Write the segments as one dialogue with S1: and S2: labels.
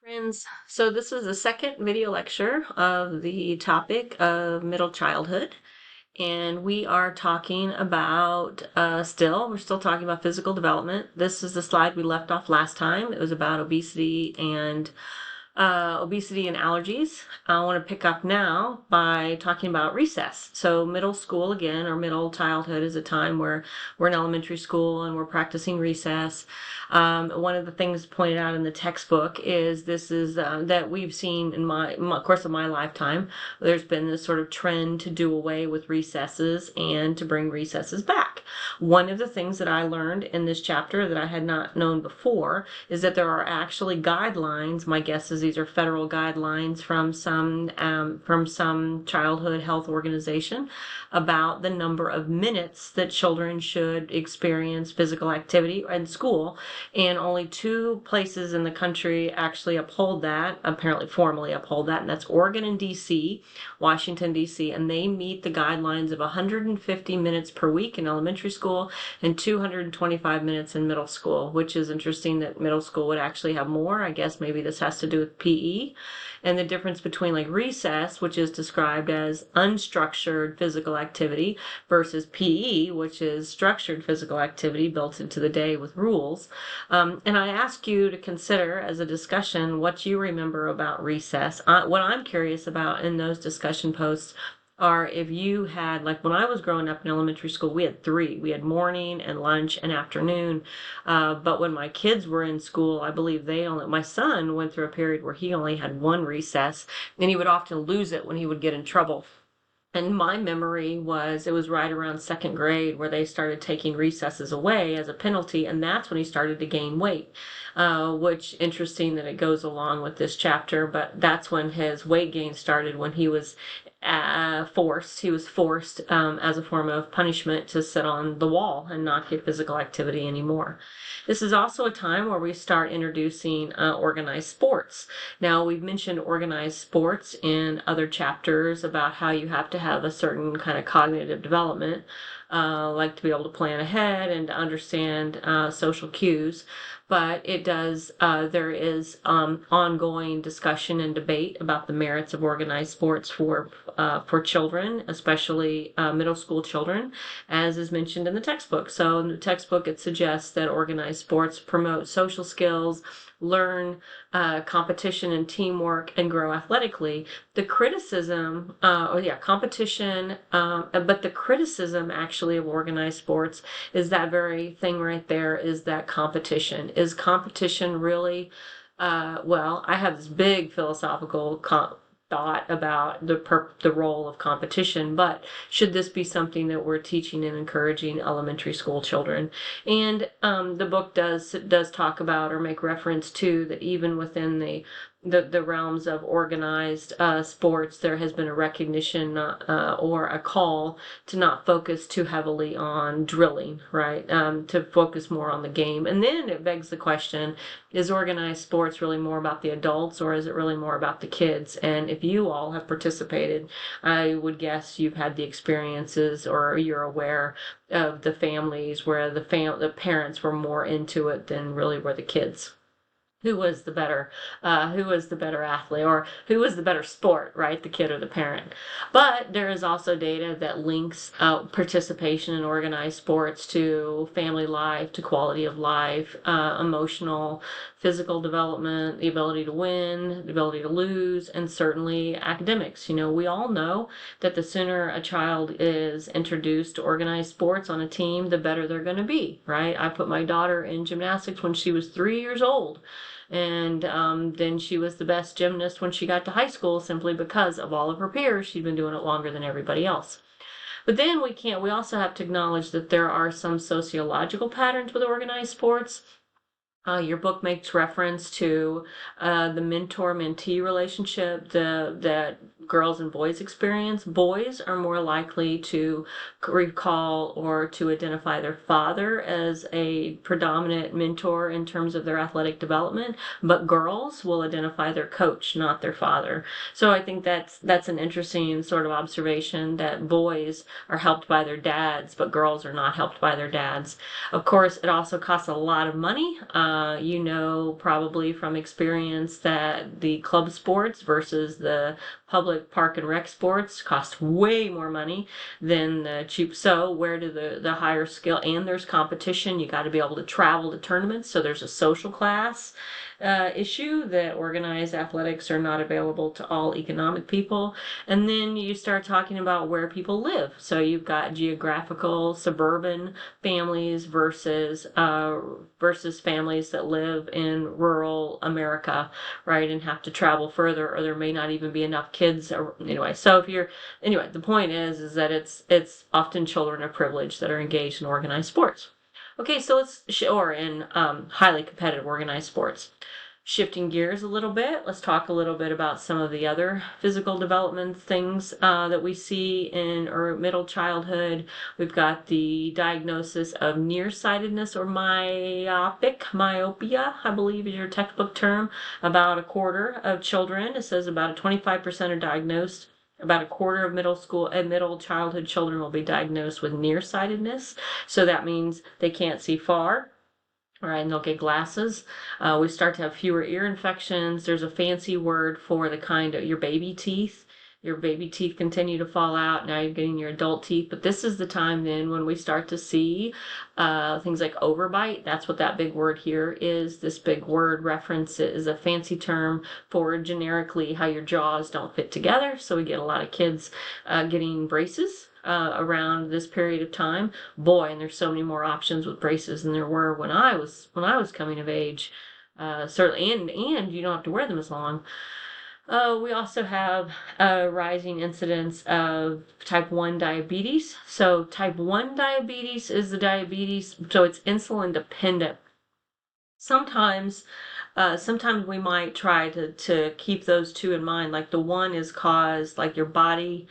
S1: Friends, so this is the second video lecture of the topic of middle childhood, and we are talking about we're still talking about physical development. This is the slide we left off last time. It was about obesity and allergies. I want to pick up now by talking about recess. So middle school again, or middle childhood, is a time where we're in elementary school and we're practicing recess. One of the things pointed out in the textbook is that we've seen in my course of my lifetime, there's been this sort of trend to do away with recesses and to bring recesses back. One of the things that I learned in this chapter that I had not known before is that there are actually guidelines. My guess is these are federal guidelines from some childhood health organization about the number of minutes that children should experience physical activity in school. And only two places in the country actually uphold that, apparently formally uphold that, and that's Oregon and DC, Washington, DC, and they meet the guidelines of 150 minutes per week in elementary school and 225 minutes in middle school, which is interesting that middle school would actually have more. I guess maybe this has to do with PE. And the difference between like recess, which is described as unstructured physical activity, versus PE, which is structured physical activity built into the day with rules. And I ask you to consider as a discussion what you remember about recess. What I'm curious about in those discussion posts are if you had, like when I was growing up in elementary school, we had three. We had morning and lunch and afternoon. But when my kids were in school, I believe my son went through a period where he only had one recess, and he would often lose it when he would get in trouble. And my memory was it was right around second grade where they started taking recesses away as a penalty, and that's when he started to gain weight. Which interesting that it goes along with this chapter, but that's when his weight gain started when he was forced. He was forced as a form of punishment to sit on the wall and not get physical activity anymore. This is also a time where we start introducing organized sports. Now, we've mentioned organized sports in other chapters about how you have to have a certain kind of cognitive development, like to be able to plan ahead and to understand social cues. But there is ongoing discussion and debate about the merits of organized sports for children, especially middle school children, as is mentioned in the textbook. So in the textbook, it suggests that organized sports promote social skills, learn competition and teamwork, and grow athletically. The criticism, competition, but the criticism actually of organized sports is that very thing right there, is that competition. Is competition really, I have this big philosophical thought about the role of competition, but should this be something that we're teaching and encouraging elementary school children? And the book does talk about or make reference to that even within the realms of organized sports, there has been a recognition or a call to not focus too heavily on drilling, right? To focus more on the game. And then it begs the question, is organized sports really more about the adults, or is it really more about the kids? And if you all have participated, I would guess you've had the experiences or you're aware of the families where the parents were more into it than really were the kids. Who was the better athlete, or who was the better sport, right? The kid or the parent. But there is also data that links participation in organized sports to family life, to quality of life, emotional, physical development, the ability to win, the ability to lose, and certainly academics. We all know that the sooner a child is introduced to organized sports on a team, the better they're going to be, right? I put my daughter in gymnastics when she was 3 years old. And then she was the best gymnast when she got to high school, simply because of all of her peers. She'd been doing it longer than everybody else. But then we also have to acknowledge that there are some sociological patterns with organized sports. Your book makes reference to the mentor-mentee relationship that girls and boys experience. Boys are more likely to recall or to identify their father as a predominant mentor in terms of their athletic development, but girls will identify their coach, not their father. So I think that's an interesting sort of observation, that boys are helped by their dads, but girls are not helped by their dads. Of course, it also costs a lot of money. You know, probably from experience that the club sports versus the public park and rec sports cost way more money than the cheap. So where do the higher skill, and there's competition. You got to be able to travel to tournaments. So there's a social class issue that organized athletics are not available to all economic people. And then you start talking about where people live. So you've got geographical suburban families versus families that live in rural America, right, and have to travel further, or there may not even be enough kids. Anyway, so if you're anyway, the point is that it's often children of privilege that are engaged in organized sports. Okay, so or in highly competitive organized sports. Shifting gears a little bit, let's talk a little bit about some of the other physical development things that we see in or middle childhood. We've got the diagnosis of nearsightedness or myopia, I believe is your textbook term. About a quarter of children, it says about 25% are diagnosed. About a quarter of middle childhood children will be diagnosed with nearsightedness. So that means they can't see far. All right, and they'll get glasses. We start to have fewer ear infections. There's a fancy word for the kind of your baby teeth. Your baby teeth continue to fall out. Now you're getting your adult teeth. But this is the time then when we start to see things like overbite. That's what that big word here is. This big word reference is a fancy term for generically how your jaws don't fit together. So we get a lot of kids getting braces around this period of time. Boy, and there's so many more options with braces than there were when I was coming of age. Certainly, and you don't have to wear them as long. We also have a rising incidence of type 1 diabetes. So type 1 diabetes is the diabetes, so it's insulin dependent. Sometimes we might try to keep those two in mind. Like the one is caused, like your body.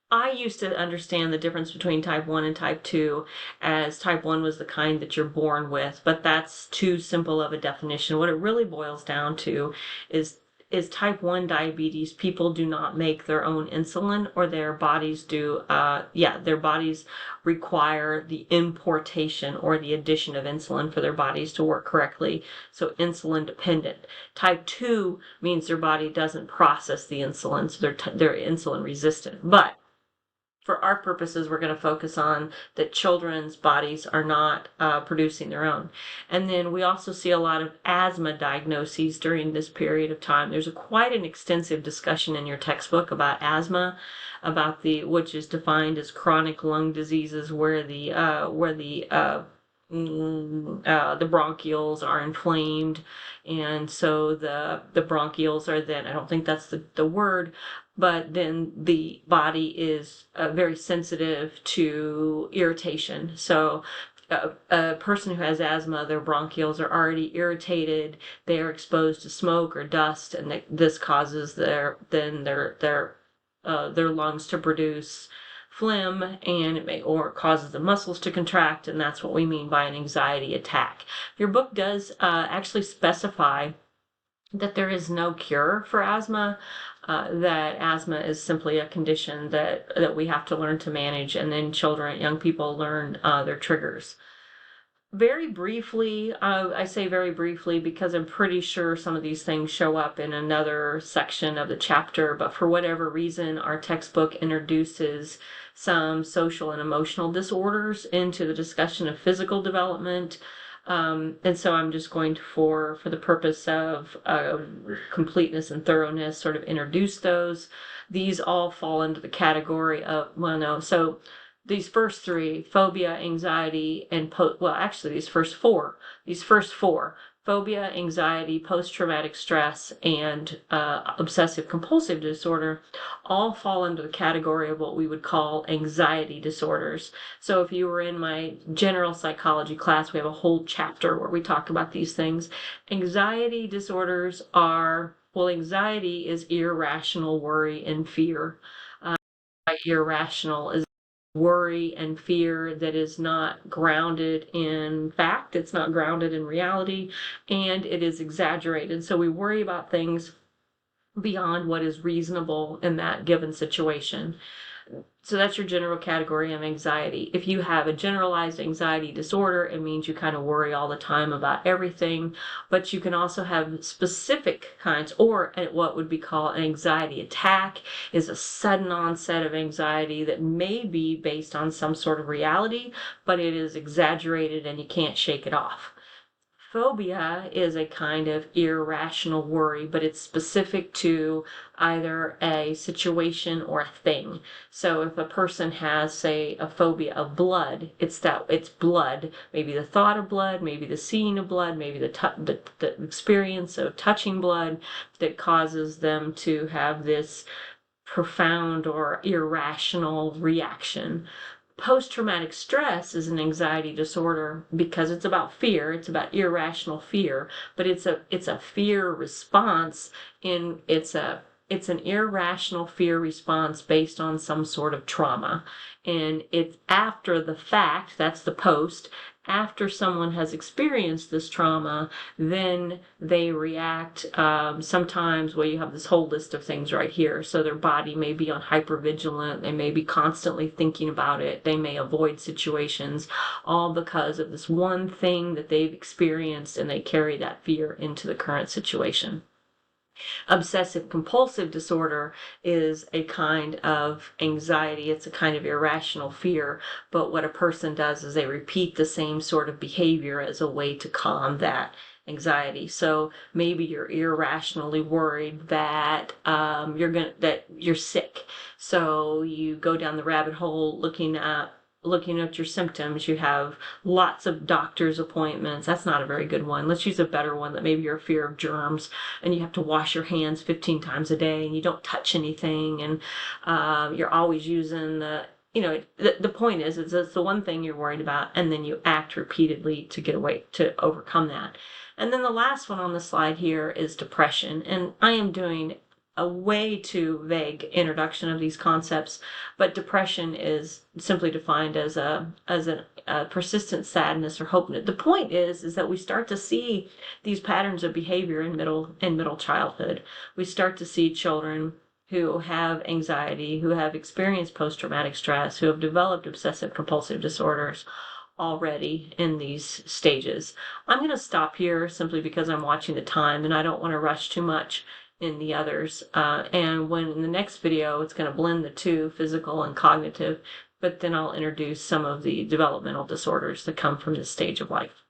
S1: I used to understand the difference between type 1 and type 2 as type 1 was the kind that you're born with, but that's too simple of a definition. What it really boils down to is type 1 diabetes. People do not make their own insulin, or their bodies do. Their bodies require the importation or the addition of insulin for their bodies to work correctly. So insulin dependent. Type 2 means their body doesn't process the insulin, so they're insulin resistant. But for our purposes, we're going to focus on that children's bodies are not producing their own. And then we also see a lot of asthma diagnoses during this period of time. There's quite an extensive discussion in your textbook about asthma, which is defined as chronic lung diseases where the bronchioles are inflamed, and so the bronchioles are then, I don't think that's the word, but then the body is very sensitive to irritation. So a person who has asthma, their bronchioles are already irritated. They are exposed to smoke or dust, and this causes their lungs to produce phlegm, and it causes the muscles to contract, and that's what we mean by an anxiety attack. Your book does actually specify that there is no cure for asthma, that asthma is simply a condition that we have to learn to manage, and then young people learn their triggers. Very briefly, I say very briefly because I'm pretty sure some of these things show up in another section of the chapter, but for whatever reason, our textbook introduces some social and emotional disorders into the discussion of physical development. And so I'm just going to, for the purpose of completeness and thoroughness, sort of introduce those. These all fall into the category of, so these first three, phobia, anxiety, and these first four, phobia, anxiety, post-traumatic stress, and obsessive compulsive disorder, all fall under the category of what we would call anxiety disorders. So if you were in my general psychology class, we have a whole chapter where we talk about these things. Anxiety disorders anxiety is irrational worry and fear. Irrational is worry and fear that is not grounded in fact, it's not grounded in reality, and it is exaggerated. So we worry about things beyond what is reasonable in that given situation. So that's your general category of anxiety. If you have a generalized anxiety disorder, it means you kind of worry all the time about everything, but you can also have specific kinds, or what would be called an anxiety attack is a sudden onset of anxiety that may be based on some sort of reality, but it is exaggerated and you can't shake it off. Phobia is a kind of irrational worry, but it's specific to either a situation or a thing. So if a person has, say, a phobia of blood, it's blood, maybe the thought of blood, maybe the seeing of blood, maybe the experience of touching blood that causes them to have this profound or irrational reaction. Post-traumatic stress is an anxiety disorder because it's about fear, it's about irrational fear, but it's a fear response in it's an irrational fear response based on some sort of trauma. And it's after the fact, that's the post, after someone has experienced this trauma, then they react. Sometimes, well, you have this whole list of things right here. So their body may be on hypervigilant. They may be constantly thinking about it. They may avoid situations, all because of this one thing that they've experienced, and they carry that fear into the current situation. Obsessive compulsive disorder is a kind of anxiety. It's a kind of irrational fear. But what a person does is they repeat the same sort of behavior as a way to calm that anxiety. So maybe you're irrationally worried that that you're sick. So you go down the rabbit hole looking at your symptoms. You have lots of doctor's appointments. That's not a very good one. Let's use a better one, that maybe you're a fear of germs and you have to wash your hands 15 times a day and you don't touch anything, and you're always using the point is it's the one thing you're worried about, and then you act repeatedly to overcome that. And then the last one on the slide here is depression. And I am doing a way too vague introduction of these concepts, but depression is simply defined as a persistent sadness or hope. The point is that we start to see these patterns of behavior in middle childhood. We start to see children who have anxiety, who have experienced post-traumatic stress, who have developed obsessive compulsive disorders already in these stages. I'm going to stop here simply because I'm watching the time and I don't want to rush too much in the others. And when in the next video, it's going to blend the two, physical and cognitive, but then I'll introduce some of the developmental disorders that come from this stage of life.